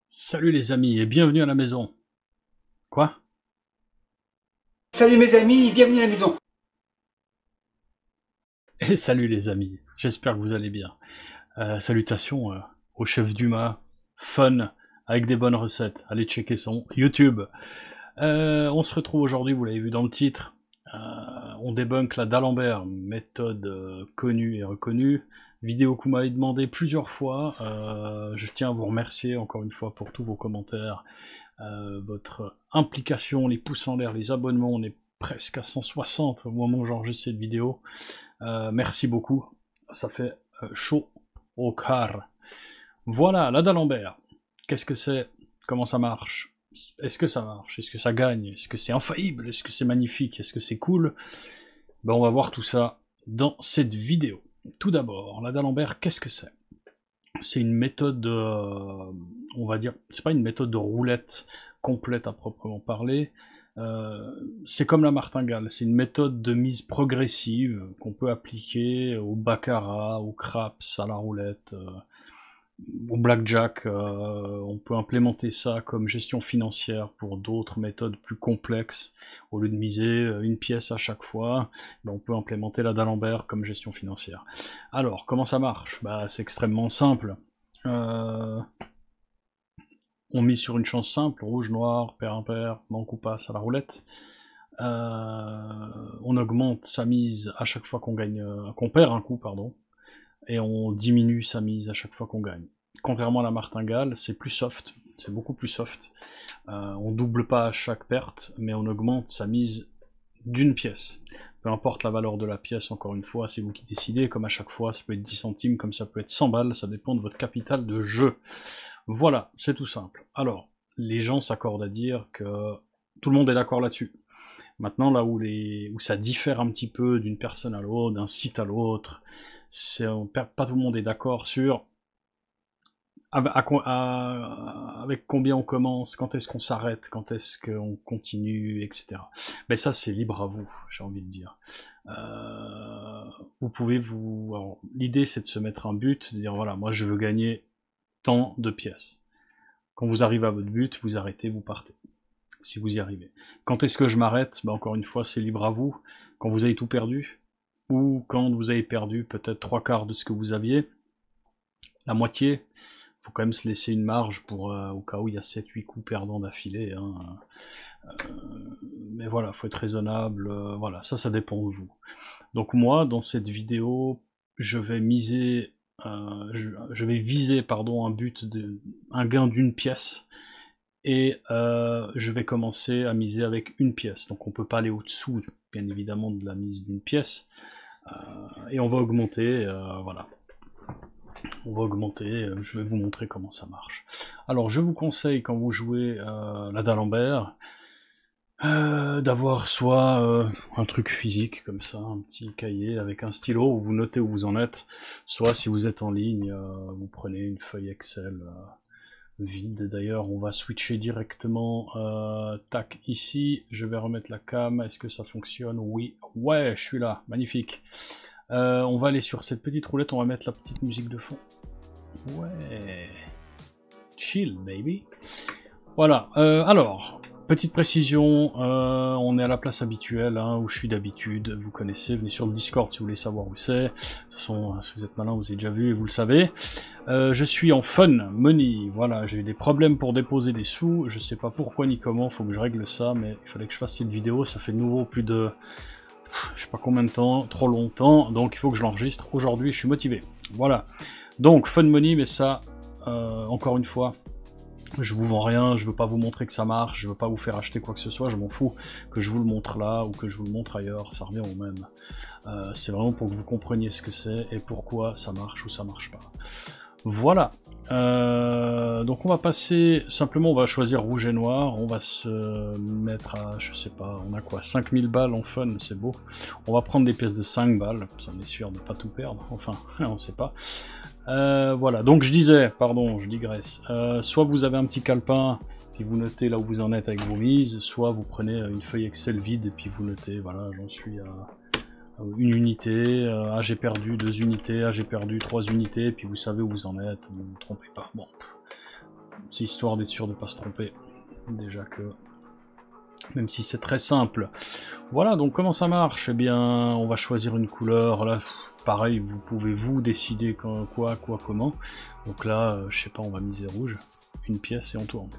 Salut les amis et bienvenue à la maison. Quoi? Salut mes amis, bienvenue à la maison. Et salut les amis, j'espère que vous allez bien. Salutations au chef Dumas, fun, avec des bonnes recettes. Allez checker son YouTube. On se retrouve aujourd'hui, vous l'avez vu dans le titre. On débunk la d'Alembert, méthode connue et reconnue. Vidéo que vous m'avez demandé plusieurs fois. Je tiens à vous remercier encore une fois pour tous vos commentaires. Votre implication, les pouces en l'air, les abonnements, on est presque à 160 au moment où j'enregistre cette vidéo. Merci beaucoup, ça fait chaud au cœur. Voilà, la d'Alembert. Qu'est-ce que c'est? Comment ça marche? Est-ce que ça marche? Est-ce que ça gagne? Est-ce que c'est infaillible? Est-ce que c'est magnifique? Est-ce que c'est cool? Ben, on va voir tout ça dans cette vidéo. Tout d'abord, la d'Alembert, qu'est-ce que c'est? C'est une méthode, on va dire, c'est pas une méthode de roulette complète à proprement parler. C'est comme la martingale, c'est une méthode de mise progressive qu'on peut appliquer au baccarat, au craps, à la roulette, au blackjack. On peut implémenter ça comme gestion financière pour d'autres méthodes plus complexes. Au lieu de miser une pièce à chaque fois, ben on peut implémenter la d'Alembert comme gestion financière. Alors, comment ça marche? Bah, c'est extrêmement simple. On mise sur une chance simple, rouge, noir, pair impair, manque ou passe à la roulette. On augmente sa mise à chaque fois qu'on gagne, qu'on perd un coup, pardon, et on diminue sa mise à chaque fois qu'on gagne. Contrairement à la martingale, c'est plus soft, c'est beaucoup plus soft. On double pas à chaque perte, mais on augmente sa mise d'une pièce. Peu importe la valeur de la pièce, encore une fois, c'est vous qui décidez, comme à chaque fois, ça peut être 10 centimes, comme ça peut être 100 balles, ça dépend de votre capital de jeu. Voilà, c'est tout simple. Alors, les gens s'accordent à dire que tout le monde est d'accord là-dessus. Maintenant, là où ça diffère un petit peu d'une personne à l'autre, d'un site à l'autre, pas tout le monde est d'accord sur avec combien on commence, quand est-ce qu'on s'arrête, quand est-ce qu'on continue, etc. Mais ça, c'est libre à vous, j'ai envie de dire. Vous pouvez vous... L'idée, c'est de se mettre un but, de dire, voilà, moi, je veux gagner tant de pièces. Quand vous arrivez à votre but, vous arrêtez, vous partez. Si vous y arrivez. Quand est-ce que je m'arrête? Ben, encore une fois, c'est libre à vous. Quand vous avez tout perdu, ou quand vous avez perdu peut-être 3/4 de ce que vous aviez, la moitié, faut quand même se laisser une marge pour au cas où il y a 7-8 coups perdants d'affilée. Hein. Mais voilà, faut être raisonnable. Voilà, ça dépend de vous. Donc moi, dans cette vidéo, je vais miser, je vais viser, pardon, un gain d'une pièce. Et je vais commencer à miser avec une pièce. Donc on peut pas aller au-dessous, bien évidemment, de la mise d'une pièce. Et on va augmenter, voilà. On va augmenter, je vais vous montrer comment ça marche. Alors je vous conseille, quand vous jouez la d'Alembert, d'avoir soit un truc physique comme ça, un petit cahier avec un stylo où vous notez où vous en êtes, soit si vous êtes en ligne, vous prenez une feuille Excel vide. D'ailleurs, on va switcher directement, tac, ici, je vais remettre la cam, est-ce que ça fonctionne? Oui, ouais, je suis là, magnifique. On va aller sur cette petite roulette, on va mettre la petite musique de fond. Ouais, chill, baby. Voilà, alors, petite précision, on est à la place habituelle, hein, où je suis d'habitude, vous connaissez, venez sur le Discord si vous voulez savoir où c'est. De toute façon, si vous êtes malin, vous avez déjà vu et vous le savez. Je suis en fun money, voilà, j'ai eu des problèmes pour déposer des sous, je sais pas pourquoi ni comment, faut que je règle ça, mais il fallait que je fasse cette vidéo, ça fait de nouveau plus de... je sais pas combien de temps, trop longtemps, donc il faut que je l'enregistre aujourd'hui, je suis motivé. Voilà, donc fun money, mais ça, encore une fois, je vous vends rien, je veux pas vous montrer que ça marche, je veux pas vous faire acheter quoi que ce soit, je m'en fous que je vous le montre là ou que je vous le montre ailleurs, ça revient au même. C'est vraiment pour que vous compreniez ce que c'est et pourquoi ça marche ou ça marche pas. Voilà, donc on va passer, simplement on va choisir rouge et noir, on va se mettre à, je sais pas, on a quoi, 5000 balles en fun, c'est beau. On va prendre des pièces de 5 balles, ça on est sûr de pas tout perdre, enfin, on sait pas. Voilà, donc je disais, pardon, je digresse, soit vous avez un petit calepin, puis vous notez là où vous en êtes avec vos mises, soit vous prenez une feuille Excel vide, et puis vous notez, voilà, j'en suis à une unité, ah j'ai perdu 2 unités, ah j'ai perdu 3 unités, et puis vous savez où vous en êtes, vous ne vous trompez pas, bon. C'est histoire d'être sûr de ne pas se tromper. Déjà que... Même si c'est très simple. Voilà, donc comment ça marche? Eh bien, on va choisir une couleur. Là, pareil, vous pouvez vous décider quoi, comment. Donc là, je sais pas, on va miser rouge. Une pièce et on tourne.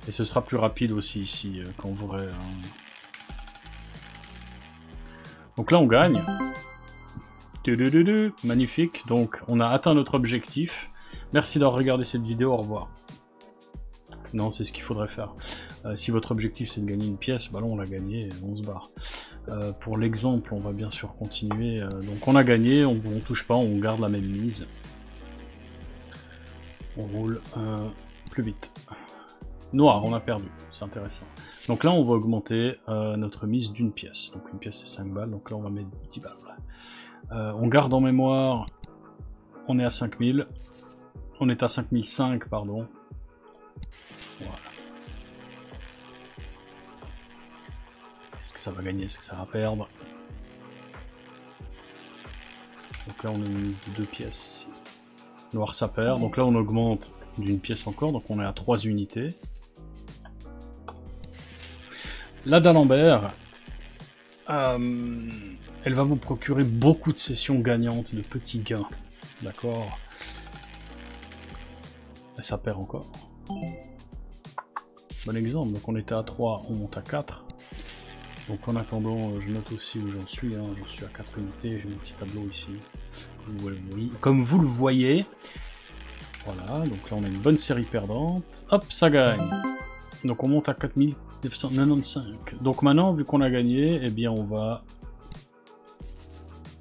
Et ce sera plus rapide aussi ici, qu'en vrai. Donc là, on gagne. Magnifique. Donc, on a atteint notre objectif. Merci d'avoir regardé cette vidéo, au revoir. Non, c'est ce qu'il faudrait faire. Si votre objectif c'est de gagner une pièce, bah là on l'a gagné, on se barre. Pour l'exemple, on va bien sûr continuer. Donc on a gagné, on touche pas, on garde la même mise. On roule plus vite. Noir, on a perdu, c'est intéressant. Donc là on va augmenter notre mise d'une pièce. Donc une pièce c'est 5 balles, donc là on va mettre 10 balles. On garde en mémoire, on est à 5000. On est à 5005, pardon. Voilà. Est-ce que ça va gagner? Est-ce que ça va perdre? Donc là, on a une mise de 2 pièces. Noir, ça perd. Donc là, on augmente d'une pièce encore. Donc on est à 3 unités. La d'Alembert, elle va vous procurer beaucoup de sessions gagnantes, de petits gains. D'accord? Et ça perd encore. Bon exemple, donc on était à 3, on monte à 4. Donc en attendant, je note aussi où j'en suis, j'en suis à 4 unités, j'ai mon petit tableau ici. Comme vous le voyez. Voilà, donc là on a une bonne série perdante. Hop, ça gagne. Donc on monte à 4995. Donc maintenant, vu qu'on a gagné, eh bien on va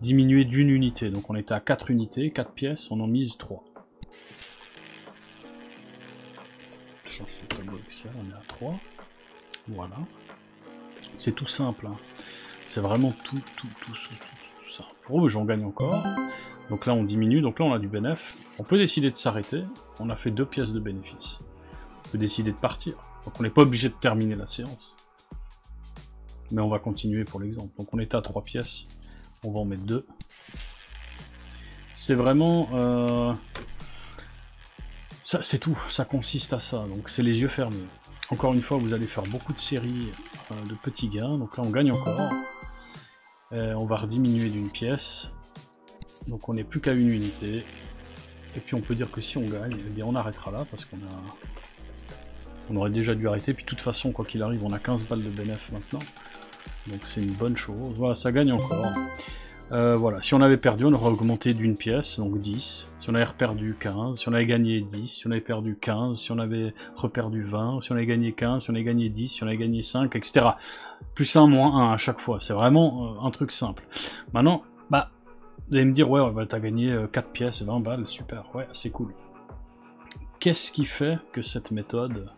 diminuer d'une unité. Donc on était à 4 unités, 4 pièces, on en mise 3. Change le tableau Excel, on est à 3. Voilà. C'est tout simple. C'est vraiment tout simple. Oh, j'en gagne encore. Donc là, on diminue. Donc là, on a du bénéf. On peut décider de s'arrêter. On a fait 2 pièces de bénéfice. On peut décider de partir. Donc on n'est pas obligé de terminer la séance. Mais on va continuer pour l'exemple. Donc on était à 3 pièces. On va en mettre 2. C'est vraiment... Ça, c'est tout, ça consiste à ça, donc c'est les yeux fermés. Encore une fois, vous allez faire beaucoup de séries de petits gains, donc là on gagne encore. On va rediminuer d'une pièce, donc on n'est plus qu'à une unité. Et puis on peut dire que si on gagne, eh bien on arrêtera là, parce qu'on aurait déjà dû arrêter, puis de toute façon, quoi qu'il arrive, on a 15 balles de bénéfice maintenant. Donc c'est une bonne chose, voilà, ça gagne encore. Voilà, si on avait perdu, on aurait augmenté d'une pièce, donc 10. Si on avait reperdu 15, si on avait gagné 10, si on avait perdu 15, si on avait reperdu 20, si on avait gagné 15, si on avait gagné 10, si on avait gagné 5, etc. Plus 1, moins 1 à chaque fois, c'est vraiment un truc simple. Maintenant, bah, vous allez me dire, ouais, bah, t'as gagné 4 pièces, 20 balles, super, ouais, c'est cool. Qu'est-ce qui fait que cette méthode,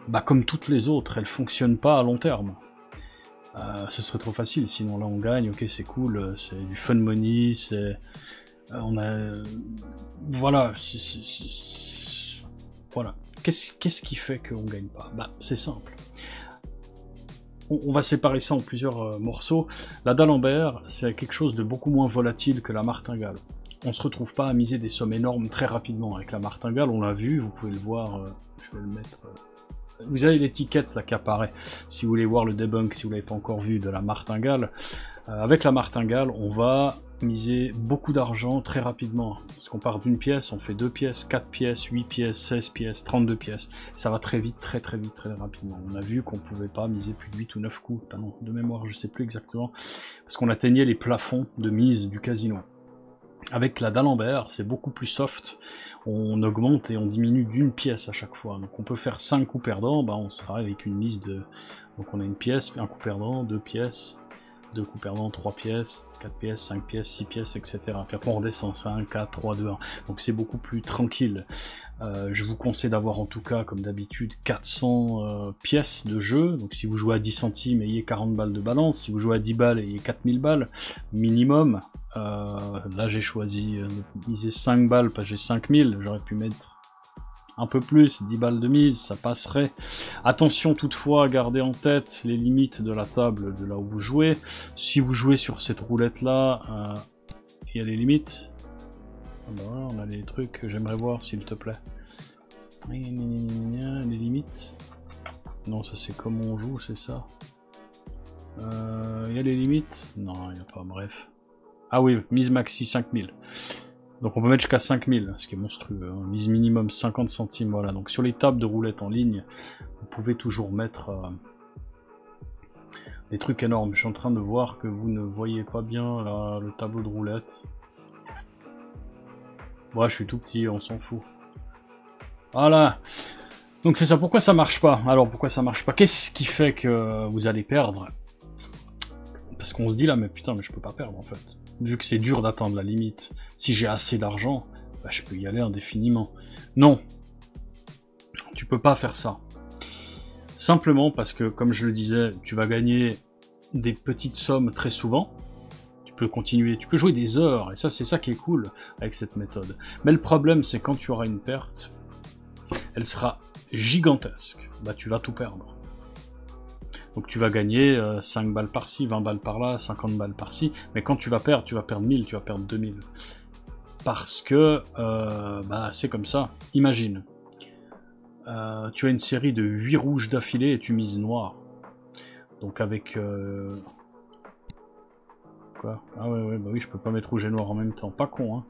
bah, comme toutes les autres, elle fonctionne pas à long terme? Ce serait trop facile, sinon là on gagne, ok c'est cool, c'est du fun money, c'est... on a... Voilà, voilà. Qu'est-ce qui fait qu'on gagne pas? Bah c'est simple. On va séparer ça en plusieurs morceaux. La d'Alembert, c'est quelque chose de beaucoup moins volatile que la martingale. On se retrouve pas à miser des sommes énormes très rapidement. Avec la martingale, on l'a vu, vous pouvez le voir, je vais le mettre... Vous avez l'étiquette là qui apparaît, si vous voulez voir le debunk, si vous l'avez pas encore vu, de la martingale. Avec la martingale, on va miser beaucoup d'argent très rapidement. Parce qu'on part d'une pièce, on fait 2 pièces, 4 pièces, 8 pièces, 16 pièces, 32 pièces. Ça va très vite, très vite, très rapidement. On a vu qu'on pouvait pas miser plus de 8 ou 9 coups. Pardon, de mémoire, je sais plus exactement. Parce qu'on atteignait les plafonds de mise du casino. Avec la d'Alembert, c'est beaucoup plus soft, on augmente et on diminue d'une pièce à chaque fois. Donc on peut faire 5 coups perdants, bah on sera avec une mise de... Donc on a une pièce, un coup perdant, 2 pièces, 2 coups perdants, 3 pièces, 4 pièces, 5 pièces, 6 pièces, etc. Puis après on redescend, 5, 4, 3, 2, 1. Donc c'est beaucoup plus tranquille. Je vous conseille d'avoir en tout cas, comme d'habitude, 400 pièces de jeu. Donc si vous jouez à 10 centimes, ayez 40 balles de balance. Si vous jouez à 10 balles, ayez 4000 balles minimum. Là j'ai choisi de miser 5 balles parce que j'ai 5000. J'aurais pu mettre un peu plus, 10 balles de mise, ça passerait. Attention toutefois à garder en tête les limites de la table de là où vous jouez. Si vous jouez sur cette roulette là, il y a des limites. Ah bah voilà, on a des trucs que j'aimerais voir, s'il te plaît. Les limites. Non, ça c'est comme on joue, c'est ça. Il y a les limites? Non, il n'y a pas, bref. Ah oui, mise maxi 5000. Donc on peut mettre jusqu'à 5000, ce qui est monstrueux. Hein. Mise minimum 50 centimes, voilà. Donc sur les tables de roulette en ligne, vous pouvez toujours mettre des trucs énormes. Je suis en train de voir que vous ne voyez pas bien là, le tableau de roulette. Ouais, je suis tout petit, on s'en fout. Voilà. Donc c'est ça, pourquoi ça marche pas? Alors pourquoi ça marche pas? Qu'est-ce qui fait que vous allez perdre? Parce qu'on se dit là, mais putain, mais je peux pas perdre en fait. Vu que c'est dur d'atteindre la limite, si j'ai assez d'argent, bah, je peux y aller indéfiniment. Non, tu peux pas faire ça. Simplement parce que, comme je le disais, tu vas gagner des petites sommes très souvent. Tu peux continuer, tu peux jouer des heures, et ça c'est ça qui est cool avec cette méthode. Mais le problème c'est quand tu auras une perte, elle sera gigantesque. Bah tu vas tout perdre. Donc tu vas gagner 5 balles par-ci, 20 balles par-là, 50 balles par-ci, mais quand tu vas perdre 1000, tu vas perdre 2000. Parce que, bah c'est comme ça. Imagine, tu as une série de 8 rouges d'affilée et tu mises noir. Donc avec... Quoi? Ah ouais, bah oui, je peux pas mettre rouge et noir en même temps, pas con, hein.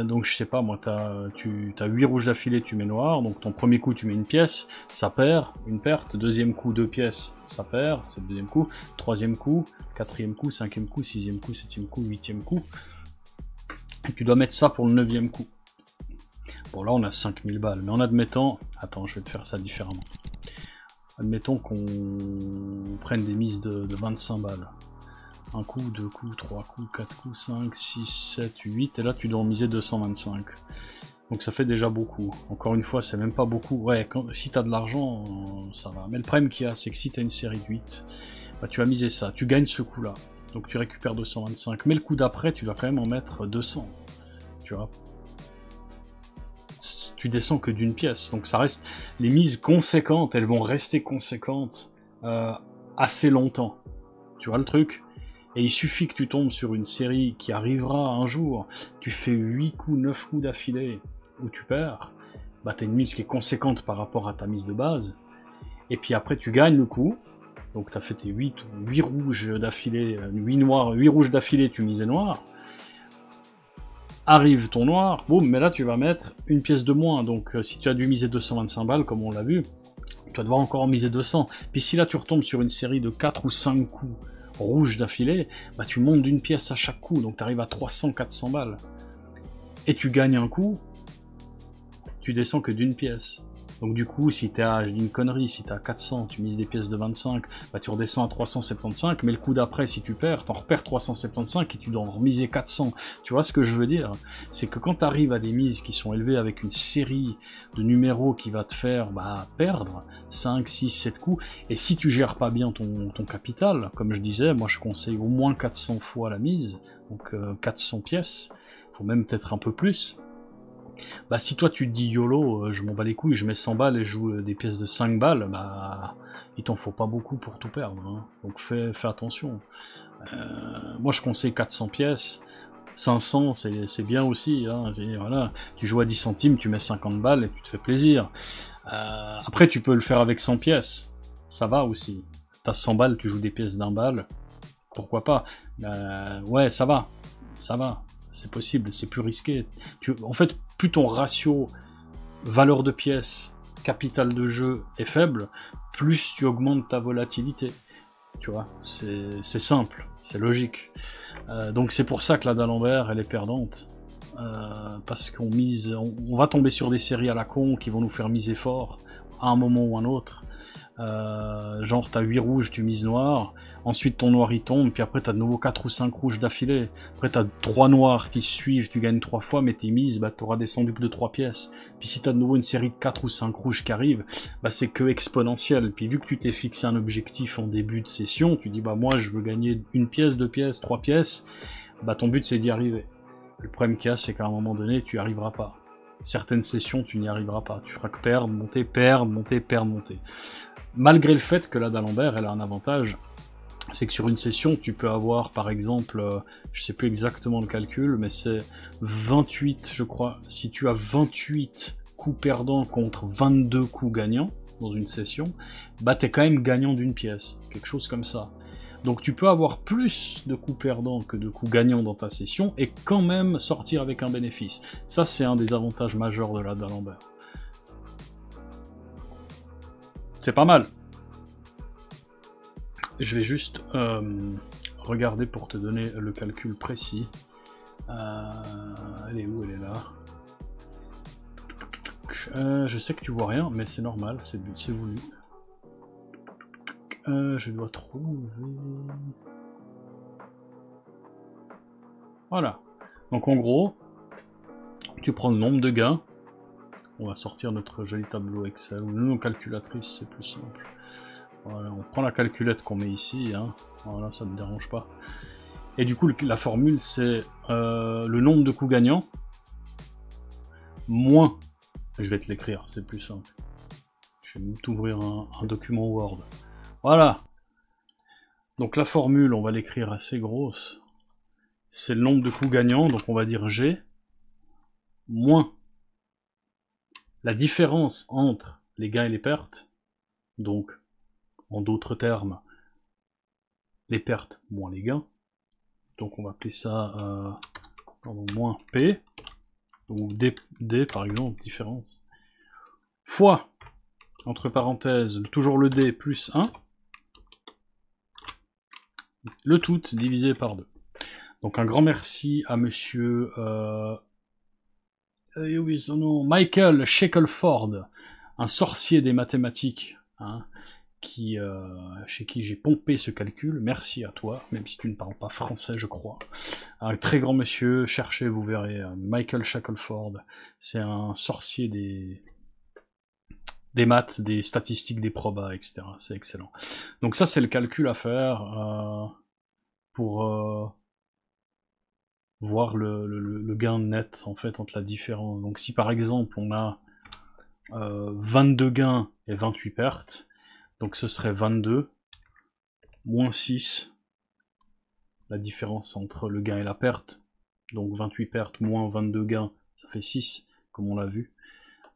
Donc je sais pas, moi, t'as 8 rouges d'affilée, tu mets noir, donc ton premier coup tu mets une pièce, ça perd, une perte, deuxième coup 2 pièces, ça perd, c'est le deuxième coup, troisième coup, quatrième coup, cinquième coup, sixième coup, septième coup, huitième coup, et tu dois mettre ça pour le 9e coup. Bon là on a 5000 balles, mais en admettant, attends, je vais te faire ça différemment, admettons qu'on prenne des mises de 25 balles. Un coup, 2 coups, 3 coups, 4 coups, 5, 6, 7, 8, et là tu dois en miser 225. Donc ça fait déjà beaucoup. Encore une fois, c'est même pas beaucoup. Ouais, si t'as de l'argent, ça va. Mais le problème qu'il y a, c'est que si t'as une série de 8, bah, tu vas miser ça, tu gagnes ce coup-là. Donc tu récupères 225. Mais le coup d'après, tu dois quand même en mettre 200. Tu vois. Tu descends que d'une pièce. Donc ça reste... Les mises conséquentes, elles vont rester conséquentes assez longtemps. Tu vois le truc ? Et il suffit que tu tombes sur une série qui arrivera un jour, tu fais 8 coups, 9 coups d'affilée, où tu perds, bah t'as une mise qui est conséquente par rapport à ta mise de base, et puis après tu gagnes le coup, donc t'as fait tes 8 rouges d'affilée, 8 rouges d'affilée, tu misais noir, arrive ton noir, boum, mais là tu vas mettre une pièce de moins, donc si tu as dû miser 225 balles, comme on l'a vu, tu vas devoir encore en miser 200, puis si là tu retombes sur une série de 4 ou 5 coups, rouge d'affilée, bah tu montes d'une pièce à chaque coup, donc tu arrives à 300-400 balles. Et tu gagnes un coup, tu descends que d'une pièce. Donc du coup, si t'es à, je dis une connerie, si t'es à 400, tu mises des pièces de 25, bah tu redescends à 375, mais le coup d'après, si tu perds, t'en repères 375 et tu dois en remiser 400. Tu vois ce que je veux dire? C'est que quand t'arrives à des mises qui sont élevées avec une série de numéros qui va te faire perdre 5, 6, 7 coups, et si tu gères pas bien ton capital, comme je disais, moi je conseille au moins 400 fois la mise, donc 400 pièces, faut même peut-être un peu plus. Bah si toi tu te dis YOLO, je m'en bats les couilles, je mets 100 balles et je joue des pièces de 5 balles, bah il t'en faut pas beaucoup pour tout perdre, hein. Donc fais attention. Moi je conseille 400 pièces, 500 c'est bien aussi, hein. Voilà. Tu joues à 10 centimes, tu mets 50 balles et tu te fais plaisir. Après tu peux le faire avec 100 pièces, ça va aussi. T'as 100 balles, tu joues des pièces d'1 balle, pourquoi pas. Ouais, ça va, c'est possible, c'est plus risqué. En fait, plus ton ratio valeur de pièce, capital de jeu est faible, plus tu augmentes ta volatilité. Tu vois, c'est simple, c'est logique. Donc c'est pour ça que la d'Alembert, elle est perdante. Parce on va tomber sur des séries à la con qui vont nous faire miser fort à un moment ou un autre. Genre t'as 8 rouges, tu mises noir, ensuite ton noir il tombe, puis après t'as de nouveau 4 ou 5 rouges d'affilée, après t'as 3 noirs qui suivent, tu gagnes 3 fois, mais tes mises, t'auras descendu que de 3 pièces, puis si t'as de nouveau une série de 4 ou 5 rouges qui arrivent, c'est que exponentiel, puis vu que tu t'es fixé un objectif en début de session, tu dis moi je veux gagner une pièce, 2 pièces, 3 pièces, ton but c'est d'y arriver. Le problème qu'il y a, c'est qu'à un moment donné, tu n'y arriveras pas. Certaines sessions, tu n'y arriveras pas, tu feras que perdre, monter, perdre, monter, perdre, monter. Malgré le fait que la d'Alembert, elle a un avantage, c'est que sur une session, tu peux avoir, par exemple, je sais plus exactement le calcul, mais c'est 28, je crois. Si tu as 28 coups perdants contre 22 coups gagnants dans une session, bah t'es quand même gagnant d'une pièce, quelque chose comme ça. Donc tu peux avoir plus de coups perdants que de coups gagnants dans ta session et quand même sortir avec un bénéfice. Ça, c'est un des avantages majeurs de la d'Alembert. C'est pas mal. Je vais juste regarder pour te donner le calcul précis. Elle est où? Elle est là. Je sais que tu vois rien, mais c'est normal, c'est voulu. Je dois trouver... Voilà. Donc en gros, tu prends le nombre de gains. On va sortir notre joli tableau Excel. Ou nos calculatrices, c'est plus simple. Voilà, on prend la calculette qu'on met ici. Hein. Voilà, ça ne me dérange pas. Et du coup, la formule, c'est le nombre de coups gagnants moins... Je vais te l'écrire, c'est plus simple. Je vais t'ouvrir un document Word. Voilà. Donc la formule, on va l'écrire assez grosse. C'est le nombre de coups gagnants, donc on va dire G, moins la différence entre les gains et les pertes. Donc, en d'autres termes, les pertes moins les gains. Donc on va appeler ça moins P, ou D par exemple, différence, fois, entre parenthèses, toujours le D plus 1, le tout divisé par 2. Donc un grand merci à monsieur oui, son nom, Michael Shackelford, un sorcier des mathématiques, hein, chez qui j'ai pompé ce calcul. Merci à toi, même si tu ne parles pas français, je crois. Un très grand monsieur, cherchez, vous verrez. Michael Shackelford, c'est un sorcier des maths, des statistiques, des probas, etc. C'est excellent. Donc ça, c'est le calcul à faire pour voir le gain net, en fait, entre la différence. Donc si par exemple, on a 22 gains et 28 pertes, donc ce serait 22 moins 6, la différence entre le gain et la perte, donc 28 pertes moins 22 gains, ça fait 6, comme on l'a vu.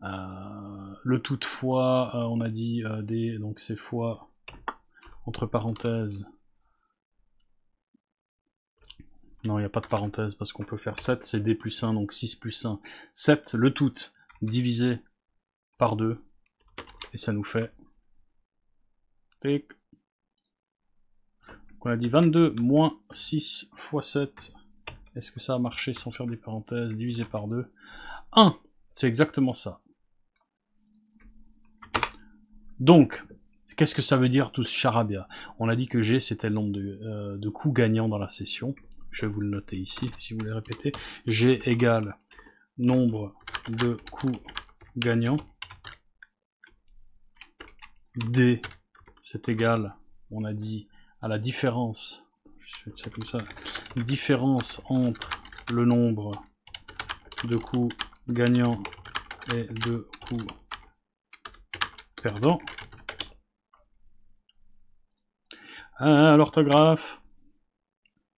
Le tout de fois, on a dit D, donc c'est fois, entre parenthèses, non, il n'y a pas de parenthèse, parce qu'on peut faire 7, c'est D plus 1, donc 6 plus 1, 7, le tout, divisé par 2, et ça nous fait... Donc on a dit 22 moins 6 fois 7, est-ce que ça a marché sans faire des parenthèses, divisé par 2, 1, c'est exactement ça. Donc, qu'est-ce que ça veut dire tout ce charabia? On a dit que G c'était le nombre de coups gagnants dans la session. Je vais vous le noter ici, si vous voulez répéter. G égale nombre de coups gagnants. D, c'est égal, on a dit, à la différence, je fais ça comme ça, différence entre le nombre de coups gagnants et de coups perdants. L'orthographe.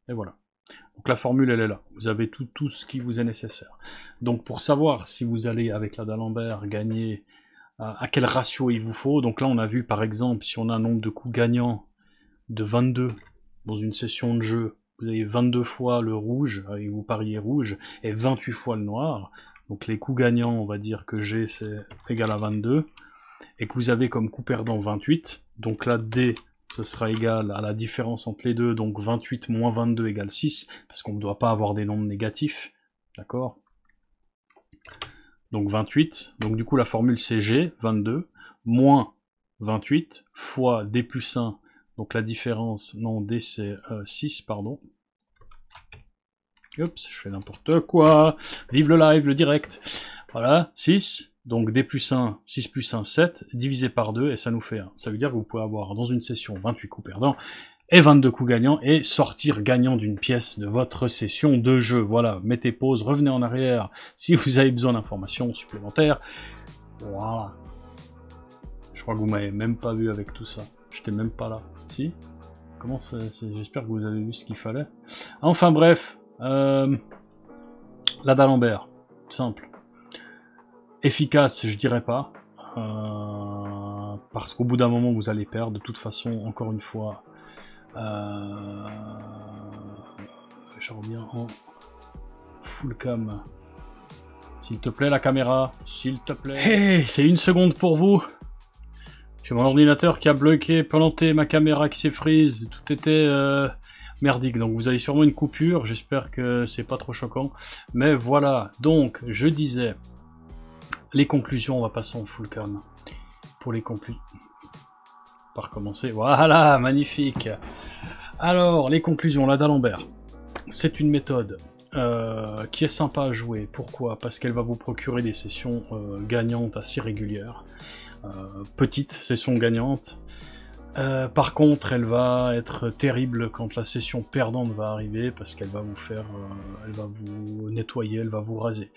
Et voilà. Donc la formule, elle est là. Vous avez tout ce qui vous est nécessaire. Donc pour savoir si vous allez, avec la d'Alembert, gagner, à quel ratio il vous faut. Donc là, on a vu, par exemple, si on a un nombre de coups gagnants de 22 dans une session de jeu, vous avez 22 fois le rouge, et vous pariez rouge, et 28 fois le noir. Donc les coups gagnants, on va dire que G, c'est égal à 22. Et que vous avez comme coup perdant 28. Donc là, D, ce sera égal à la différence entre les deux, donc 28 moins 22 égale 6, parce qu'on ne doit pas avoir des nombres négatifs, d'accord? Donc 28, donc du coup la formule c'est G, 22, moins 28, fois D plus 1, donc la différence, non, D c'est 6, pardon. Oups, je fais n'importe quoi, vive le live, le direct. Voilà, 6. Donc D plus 1, 6 plus 1, 7, divisé par 2, et ça nous fait 1. Ça veut dire que vous pouvez avoir dans une session 28 coups perdants et 22 coups gagnants, et sortir gagnant d'une pièce de votre session de jeu. Voilà, mettez pause, revenez en arrière si vous avez besoin d'informations supplémentaires. Voilà. Je crois que vous m'avez même pas vu avec tout ça. J'étais même pas là. Si? comment j'espère que vous avez vu ce qu'il fallait. Enfin bref, la d'Alembert, simple. Efficace, je dirais pas. Parce qu'au bout d'un moment, vous allez perdre. De toute façon, encore une fois, je reviens en full cam. S'il te plaît, la caméra. S'il te plaît. Hey, c'est 1 seconde pour vous. J'ai mon ordinateur qui a bloqué, planté, ma caméra qui s'est freeze. Tout était merdique. Donc vous avez sûrement une coupure. J'espère que c'est pas trop choquant. Mais voilà. Donc, je disais, les conclusions, on va passer en full cam. Pour les conclusions. Par commencer. Voilà, magnifique. Alors, les conclusions, la d'Alembert. C'est une méthode qui est sympa à jouer. Pourquoi? Parce qu'elle va vous procurer des sessions gagnantes assez régulières. Petites sessions gagnantes. Par contre, elle va être terrible quand la session perdante va arriver, parce qu'elle va vous faire, elle va vous nettoyer, elle va vous raser.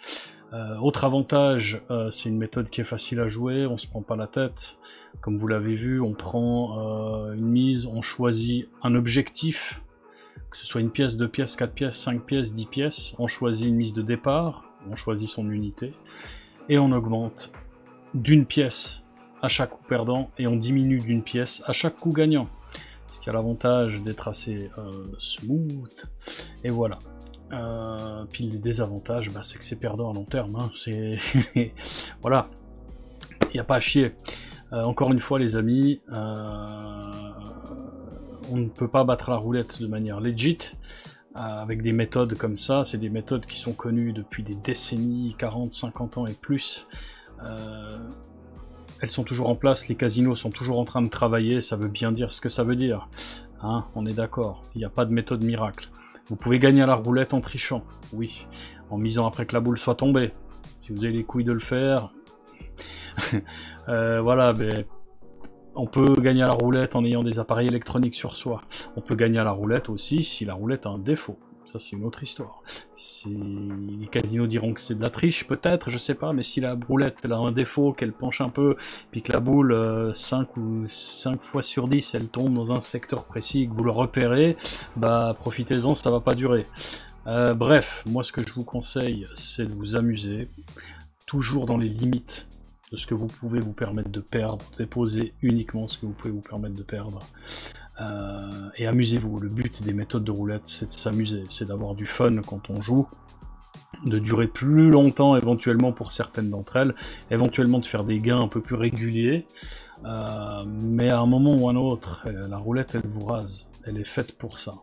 Autre avantage, c'est une méthode qui est facile à jouer, on se prend pas la tête. Comme vous l'avez vu, on prend une mise, on choisit un objectif, que ce soit une pièce, 2 pièces, 4 pièces, 5 pièces, 10 pièces, on choisit une mise de départ, on choisit son unité, et on augmente d'une pièce à chaque coup perdant, et on diminue d'une pièce à chaque coup gagnant. Ce qui a l'avantage d'être assez smooth, et voilà. Puis les désavantages, bah, c'est que c'est perdant à long terme, hein. C'est voilà, il n'y a pas à chier. Encore une fois les amis, on ne peut pas battre la roulette de manière legit, avec des méthodes comme ça. C'est des méthodes qui sont connues depuis des décennies, 40, 50 ans et plus. Elles sont toujours en place, les casinos sont toujours en train de travailler, ça veut bien dire ce que ça veut dire, hein, on est d'accord, il n'y a pas de méthode miracle. Vous pouvez gagner à la roulette en trichant, oui, en misant après que la boule soit tombée. Si vous avez les couilles de le faire, voilà, mais on peut gagner à la roulette en ayant des appareils électroniques sur soi. On peut gagner à la roulette aussi si la roulette a un défaut. Ça, c'est une autre histoire. Les casinos diront que c'est de la triche, peut-être, je sais pas, mais si la roulette elle a un défaut, qu'elle penche un peu, puis que la boule, 5 fois sur 10, elle tombe dans un secteur précis, que vous le repérez, bah profitez-en, ça va pas durer. Bref, moi ce que je vous conseille, c'est de vous amuser, toujours dans les limites de ce que vous pouvez vous permettre de perdre, déposez uniquement ce que vous pouvez vous permettre de perdre. Et amusez-vous, le but des méthodes de roulette c'est de s'amuser, c'est d'avoir du fun quand on joue, de durer plus longtemps éventuellement pour certaines d'entre elles, éventuellement de faire des gains un peu plus réguliers, mais à un moment ou un autre, la roulette elle vous rase, elle est faite pour ça.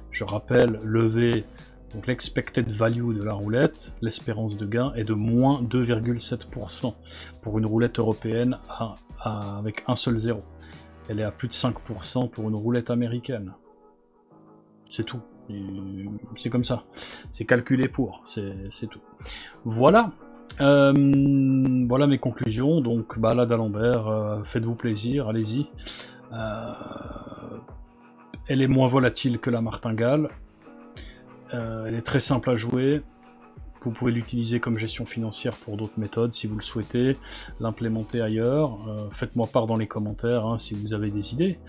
Je rappelle, lever, donc l'expected value de la roulette, l'espérance de gain est de moins 2,7% pour une roulette européenne avec un seul zéro. Elle est à plus de 5% pour une roulette américaine. C'est tout. C'est comme ça. C'est calculé pour. C'est tout. Voilà. Voilà mes conclusions. Donc, bah, la d'Alembert, faites-vous plaisir, allez-y. Elle est moins volatile que la martingale. Elle est très simple à jouer. Vous pouvez l'utiliser comme gestion financière pour d'autres méthodes si vous le souhaitez, l'implémenter ailleurs. Faites-moi part dans les commentaires hein, si vous avez des idées.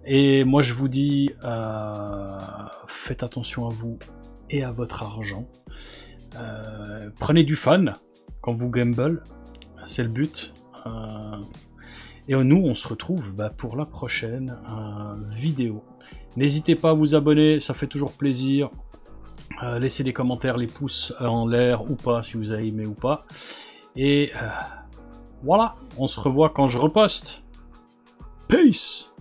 Et moi je vous dis, faites attention à vous et à votre argent. Prenez du fun quand vous gamble, c'est le but. Et nous on se retrouve pour la prochaine vidéo. N'hésitez pas à vous abonner, ça fait toujours plaisir. Laissez des commentaires, les pouces en l'air ou pas, si vous avez aimé ou pas. Et voilà, on se revoit quand je reposte. Peace!